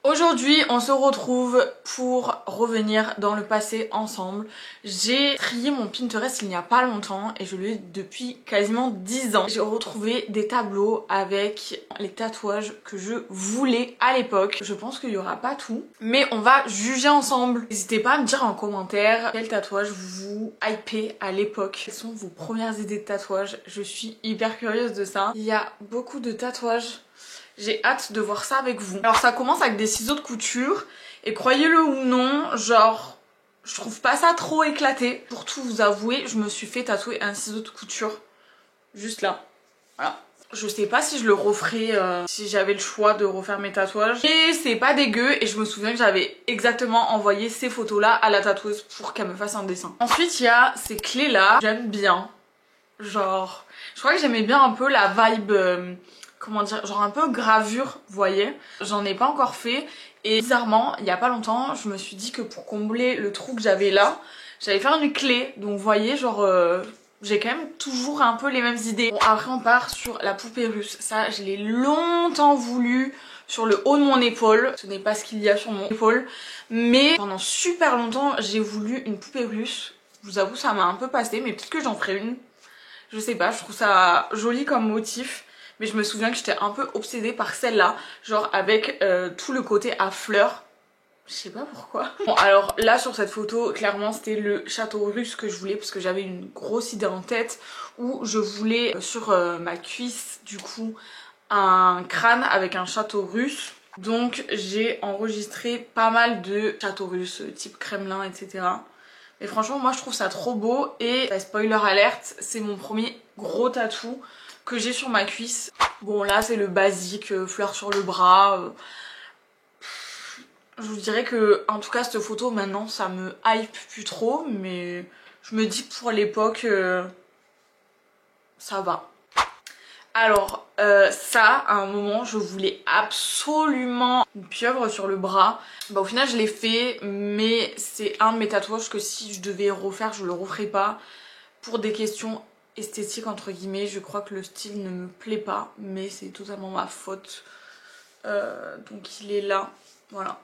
Aujourd'hui, on se retrouve pour revenir dans le passé ensemble. J'ai trié mon Pinterest il n'y a pas longtemps et je l'ai depuis quasiment 10 ans. J'ai retrouvé des tableaux avec les tatouages que je voulais à l'époque. Je pense qu'il n'y aura pas tout, mais on va juger ensemble. N'hésitez pas à me dire en commentaire quel tatouage vous hypez à l'époque. Quelles sont vos premières idées de tatouage? Je suis hyper curieuse de ça. Il y a beaucoup de tatouages. J'ai hâte de voir ça avec vous. Alors ça commence avec des ciseaux de couture et croyez-le ou non, genre je trouve pas ça trop éclaté. Pour tout vous avouer, je me suis fait tatouer un ciseau de couture juste là. Voilà. Je sais pas si je le referais si j'avais le choix de refaire mes tatouages. Et c'est pas dégueu et je me souviens que j'avais exactement envoyé ces photos là à la tatoueuse pour qu'elle me fasse un dessin. Ensuite il y a ces clés là, j'aime bien. Genre, je crois que j'aimais bien un peu la vibe... comment dire, genre un peu gravure, vous voyez. J'en ai pas encore fait et bizarrement, il y a pas longtemps, je me suis dit que pour combler le trou que j'avais là, j'allais faire une clé. Donc vous voyez, genre j'ai quand même toujours un peu les mêmes idées. Bon, après on part sur la poupée russe. Ça, je l'ai longtemps voulu sur le haut de mon épaule. Ce n'est pas ce qu'il y a sur mon épaule, mais pendant super longtemps, j'ai voulu une poupée russe. Je vous avoue, ça m'a un peu passé, mais peut-être que j'en ferai une. Je sais pas, je trouve ça joli comme motif. Mais je me souviens que j'étais un peu obsédée par celle-là, genre avec tout le côté à fleurs. Je sais pas pourquoi. Bon, alors là sur cette photo, clairement c'était le château russe que je voulais parce que j'avais une grosse idée en tête où je voulais sur ma cuisse du coup un crâne avec un château russe. Donc j'ai enregistré pas mal de châteaux russes type Kremlin, etc. Mais franchement moi je trouve ça trop beau et spoiler alerte, c'est mon premier gros tatou que j'ai sur ma cuisse. Bon là c'est le basique, fleur sur le bras. Je vous dirais que en tout cas cette photo maintenant ça me hype plus trop, mais je me dis que pour l'époque ça va. Alors ça à un moment je voulais absolument une pieuvre sur le bras. Bah au final je l'ai fait, mais c'est un de mes tatouages que si je devais refaire je le referais pas pour des questions esthétique entre guillemets. Je crois que le style ne me plaît pas, mais c'est totalement ma faute. Donc il est là, voilà.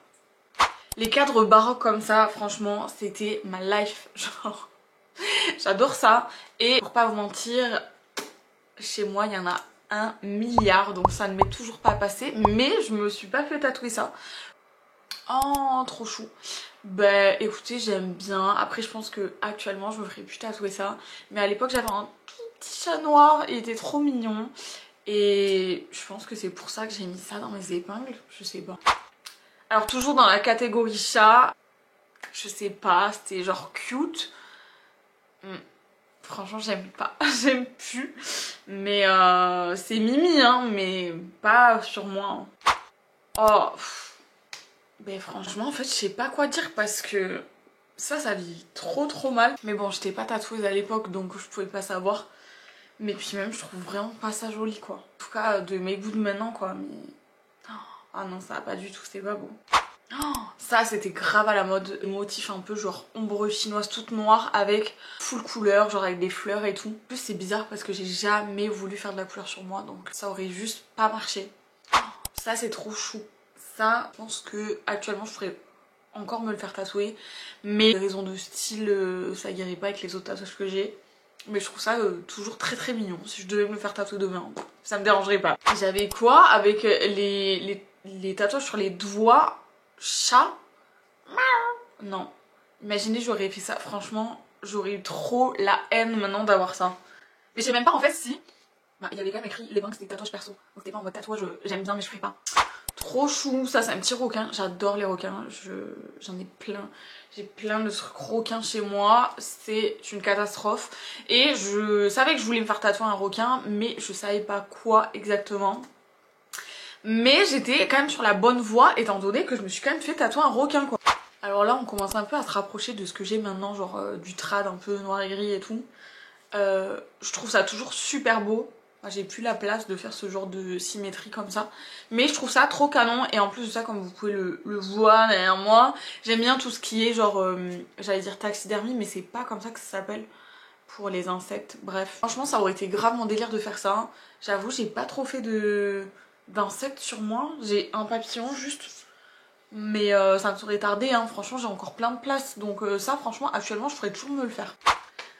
Les cadres baroques comme ça, franchement c'était ma life, genre j'adore ça. Et pour pas vous mentir, chez moi il y en a 1 milliard, donc ça ne m'est toujours pas passé, mais je me suis pas fait tatouer ça. Oh trop chou. Bah écoutez, j'aime bien. Après je pense que actuellement je me ferais plus tatouer ça, mais à l'époque j'avais un tout petit chat noir, il était trop mignon et je pense que c'est pour ça que j'ai mis ça dans mes épingles, je sais pas. Alors toujours dans la catégorie chat, je sais pas, c'était genre cute. Franchement j'aime pas, j'aime plus, mais c'est mimi hein, mais pas sur moi. Oh ben franchement en fait je sais pas quoi dire parce que ça vit trop mal. Mais bon j'étais pas tatoueuse à l'époque donc je pouvais pas savoir. Mais puis même je trouve vraiment pas ça joli quoi. En tout cas de mes goûts de maintenant quoi, mais... Ah non ça va pas du tout, c'est pas beau. Oh, ça c'était grave à la mode, motif un peu genre ombre chinoise toute noire avec full couleur, genre avec des fleurs et tout. En plus c'est bizarre parce que j'ai jamais voulu faire de la couleur sur moi donc ça aurait juste pas marché. Oh, ça c'est trop chou. Ça, je pense que actuellement je pourrais encore me le faire tatouer, mais pour des raisons de style, ça irait pas avec les autres tatouages que j'ai. Mais je trouve ça toujours très mignon. Si je devais me le faire tatouer demain, ça me dérangerait pas. J'avais quoi avec les tatouages sur les doigts? Chat? Non. Imaginez j'aurais fait ça, franchement, j'aurais eu trop la haine maintenant d'avoir ça. Mais je sais même pas en fait si... Bah, il y avait quand même écrit les banques c'était des tatouages perso. Donc c'était pas en mode tatouage, j'aime bien mais je ferai pas. Trop chou, ça c'est un petit requin, j'adore les requins, j'en ai plein. J'ai plein de requins chez moi, c'est une catastrophe. Et je savais que je voulais me faire tatouer un requin, mais je savais pas quoi exactement. Mais j'étais quand même sur la bonne voie étant donné que je me suis quand même fait tatouer un requin quoi. Alors là on commence un peu à se rapprocher de ce que j'ai maintenant, genre du trad un peu noir et gris et tout. Je trouve ça toujours super beau. J'ai plus la place de faire ce genre de symétrie comme ça, mais je trouve ça trop canon. Et en plus de ça, comme vous pouvez le voir derrière moi, j'aime bien tout ce qui est genre j'allais dire taxidermie, mais c'est pas comme ça que ça s'appelle pour les insectes. Bref, franchement ça aurait été grave mon délire de faire ça. J'avoue j'ai pas trop fait d'insectes sur moi, j'ai un papillon juste Mais ça me serait tardé, hein. Franchement j'ai encore plein de place. Donc ça franchement actuellement je ferais toujours me le faire.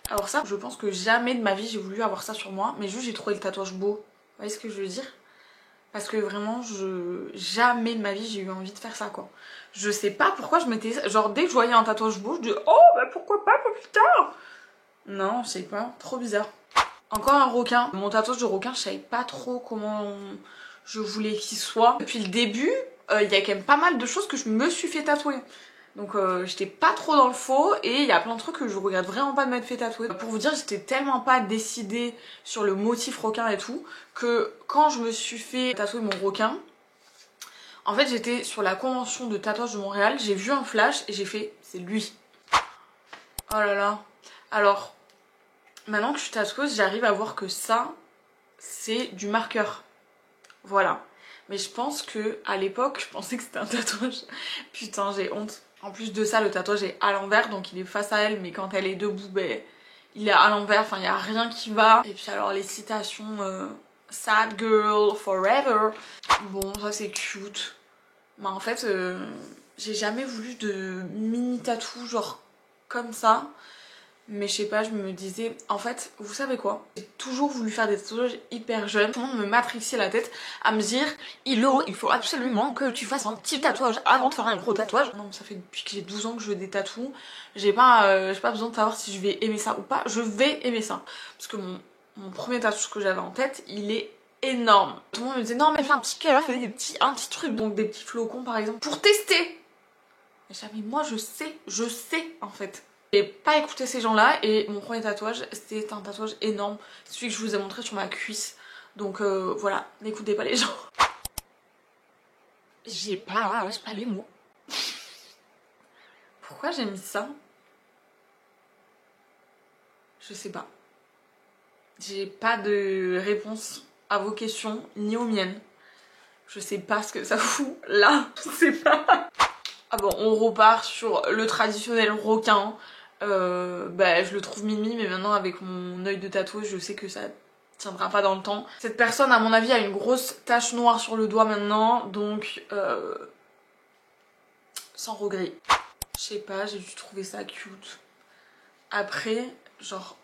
Alors ça je pense que jamais de ma vie j'ai voulu avoir ça sur moi. Mais juste j'ai trouvé le tatouage beau. Vous voyez ce que je veux dire? Parce que vraiment jamais de ma vie j'ai eu envie de faire ça quoi. Je sais pas pourquoi je m'étais... Genre dès que je voyais un tatouage beau je dis oh bah pourquoi pas plus tard. Non je sais pas, trop bizarre. Encore un requin. Mon tatouage de requin, je savais pas trop comment je voulais qu'il soit. Depuis le début, il y a quand même pas mal de choses que je me suis fait tatouer. Donc j'étais pas trop dans le faux et il y a plein de trucs que je regrette vraiment pas de m'être fait tatouer. Pour vous dire, j'étais tellement pas décidée sur le motif requin et tout que quand je me suis fait tatouer mon requin, en fait j'étais sur la convention de tatouage de Montréal, j'ai vu un flash et j'ai fait c'est lui. Oh là là. Alors... Maintenant que je suis tatoueuse, j'arrive à voir que ça, c'est du marqueur. Voilà. Mais je pense que à l'époque, je pensais que c'était un tatouage. Putain, j'ai honte. En plus de ça, le tatouage est à l'envers, donc il est face à elle, mais quand elle est debout, ben, il est à l'envers. Enfin, il n'y a rien qui va. Et puis alors, les citations Sad girl forever. Bon, ça c'est cute. Mais en fait, j'ai jamais voulu de mini tatou genre comme ça. Mais je sais pas, je me disais, en fait, vous savez quoi? J'ai toujours voulu faire des tatouages hyper jeunes. Tout le monde me matrixait la tête à me dire Ilo, il faut absolument que tu fasses un petit tatouage avant de faire un gros tatouage. Non, mais ça fait depuis que j'ai 12 ans que je veux des tatous. J'ai pas besoin de savoir si je vais aimer ça ou pas. Je vais aimer ça. Parce que mon premier tatouage que j'avais en tête, il est énorme. Tout le monde me disait non mais fais un petit cœur, fais un petit truc. Donc des petits flocons par exemple. Pour tester. Mais jamais moi je sais en fait. J'ai pas écouté ces gens-là et mon premier tatouage, c'était un tatouage énorme. Celui que je vous ai montré sur ma cuisse. Donc voilà, n'écoutez pas les gens. J'ai pas les mots. Pourquoi j'ai mis ça? Je sais pas. J'ai pas de réponse à vos questions, ni aux miennes. Je sais pas ce que ça fout là, je sais pas. Ah bon, on repart sur le traditionnel requin. Bah, je le trouve mimi, mais maintenant avec mon œil de tatouage, je sais que ça tiendra pas dans le temps. Cette personne, à mon avis, a une grosse tache noire sur le doigt maintenant, donc sans regret. Je sais pas, j'ai dû trouver ça cute. Après, genre,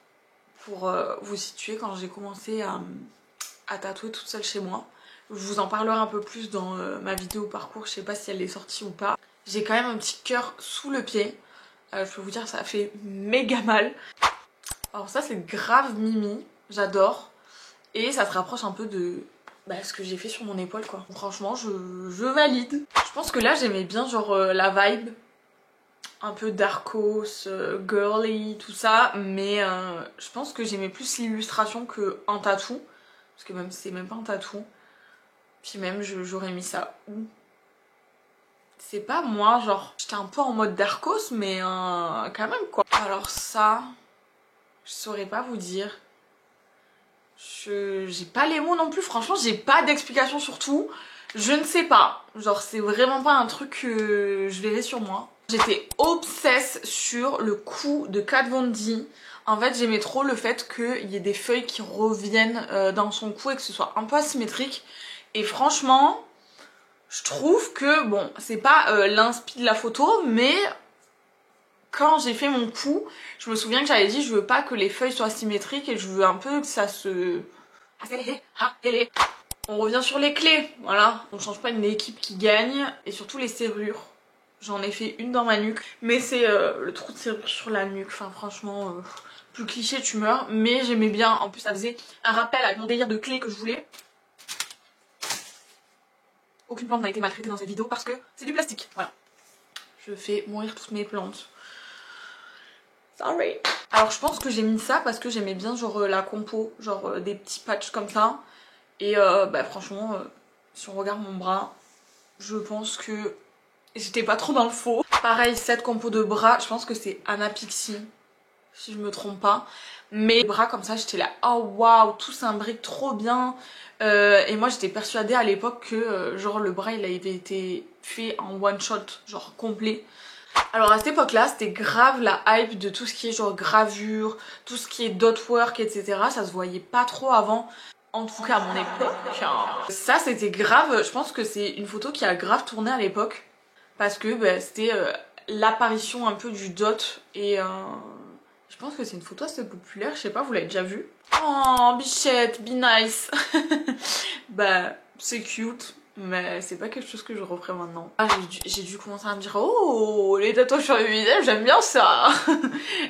pour vous situer, quand j'ai commencé à tatouer toute seule chez moi, je vous en parlerai un peu plus dans ma vidéo parcours, je sais pas si elle est sortie ou pas. J'ai quand même un petit cœur sous le pied. Je peux vous dire ça fait méga mal. Alors ça c'est grave mimi, j'adore. Et ça se rapproche un peu de ce que j'ai fait sur mon épaule quoi. Franchement je valide. Je pense que là j'aimais bien genre la vibe. Un peu darkos, girly, tout ça. Mais je pense que j'aimais plus l'illustration que un tatou. Parce que même c'est même pas un tatou. Puis même j'aurais mis ça où? C'est pas moi, genre, j'étais un peu en mode darkos, mais quand même quoi. Alors ça, je saurais pas vous dire. J'ai pas les mots non plus, franchement, j'ai pas d'explication sur tout. Je ne sais pas, genre c'est vraiment pas un truc que je verrai sur moi. J'étais obsesse sur le cou de Kat Von D. En fait, j'aimais trop le fait qu'il y ait des feuilles qui reviennent dans son cou et que ce soit un peu asymétrique. Et franchement... Je trouve que, bon, c'est pas l'inspi de la photo, mais quand j'ai fait mon cou, je me souviens que j'avais dit je veux pas que les feuilles soient symétriques et je veux un peu que ça se... On revient sur les clés, voilà. On change pas une équipe qui gagne, et surtout les serrures. J'en ai fait une dans ma nuque, mais c'est le trou de serrure sur la nuque, enfin franchement, plus cliché tu meurs, mais j'aimais bien, en plus ça faisait un rappel avec mon délire de clés que je voulais. Aucune plante n'a été maltraitée dans cette vidéo parce que c'est du plastique. Voilà. Je fais mourir toutes mes plantes. Sorry. Alors je pense que j'ai mis ça parce que j'aimais bien genre la compo, genre des petits patchs comme ça. Et franchement, si on regarde mon bras, je pense que j'étais pas trop dans le faux. Pareil, cette compo de bras, je pense que c'est Anna Pixie, si je me trompe pas. Mais les bras comme ça, j'étais là, oh waouh, tout s'imbrique trop bien. Et moi j'étais persuadée à l'époque que genre le bras il avait été fait en one shot, genre complet. Alors à cette époque là c'était grave la hype de tout ce qui est genre gravure, tout ce qui est dot work etc. Ça se voyait pas trop avant, en tout cas à mon époque. Ça c'était grave, je pense que c'est une photo qui a grave tourné à l'époque. parce que bah, c'était l'apparition un peu du dot et je pense que c'est une photo assez populaire, je sais pas, vous l'avez déjà vue? Oh bichette, be nice. Bah c'est cute, mais c'est pas quelque chose que je referai maintenant. Ah, j'ai dû commencer à me dire oh les tatouages sur le visage, j'aime bien ça.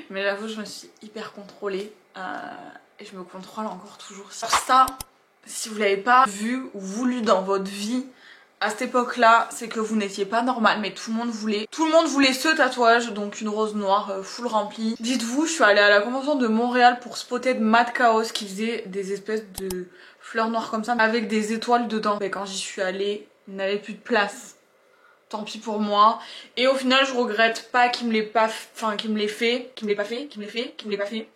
Mais j'avoue je me suis hyper contrôlée et je me contrôle encore toujours. Sur ça, si vous l'avez pas vu ou voulu dans votre vie à cette époque-là, c'est que vous n'étiez pas normal, mais tout le monde voulait. Tout le monde voulait ce tatouage, donc une rose noire full remplie. Dites-vous, je suis allée à la convention de Montréal pour spotter de Mad Chaos qui faisait des espèces de fleurs noires comme ça avec des étoiles dedans. Mais quand j'y suis allée, il n'avait plus de place. Tant pis pour moi. Et au final, je regrette pas qu'il me l'ait pas, qu'il me l'ait fait, qu'il me l'ait pas fait, qu'il me l'ait fait, qu'il me l'ait pas fait.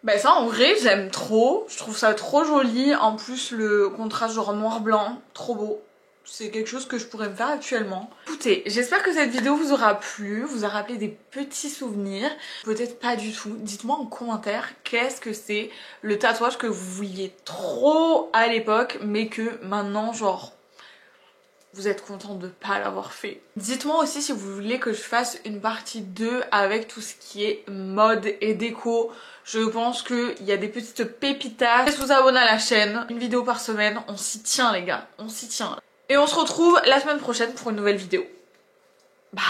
Bah ça en vrai j'aime trop, je trouve ça trop joli, en plus le contraste genre noir-blanc, trop beau. C'est quelque chose que je pourrais me faire actuellement. Écoutez, j'espère que cette vidéo vous aura plu, vous a rappelé des petits souvenirs. Peut-être pas du tout. Dites-moi en commentaire qu'est-ce que c'est le tatouage que vous vouliez trop à l'époque mais que maintenant genre vous êtes content de pas l'avoir fait. Dites-moi aussi si vous voulez que je fasse une partie 2 avec tout ce qui est mode et déco. Je pense qu'il y a des petites pépitas. Je vous abonne à la chaîne. Une vidéo par semaine. On s'y tient les gars. On s'y tient. Et on se retrouve la semaine prochaine pour une nouvelle vidéo. Bye!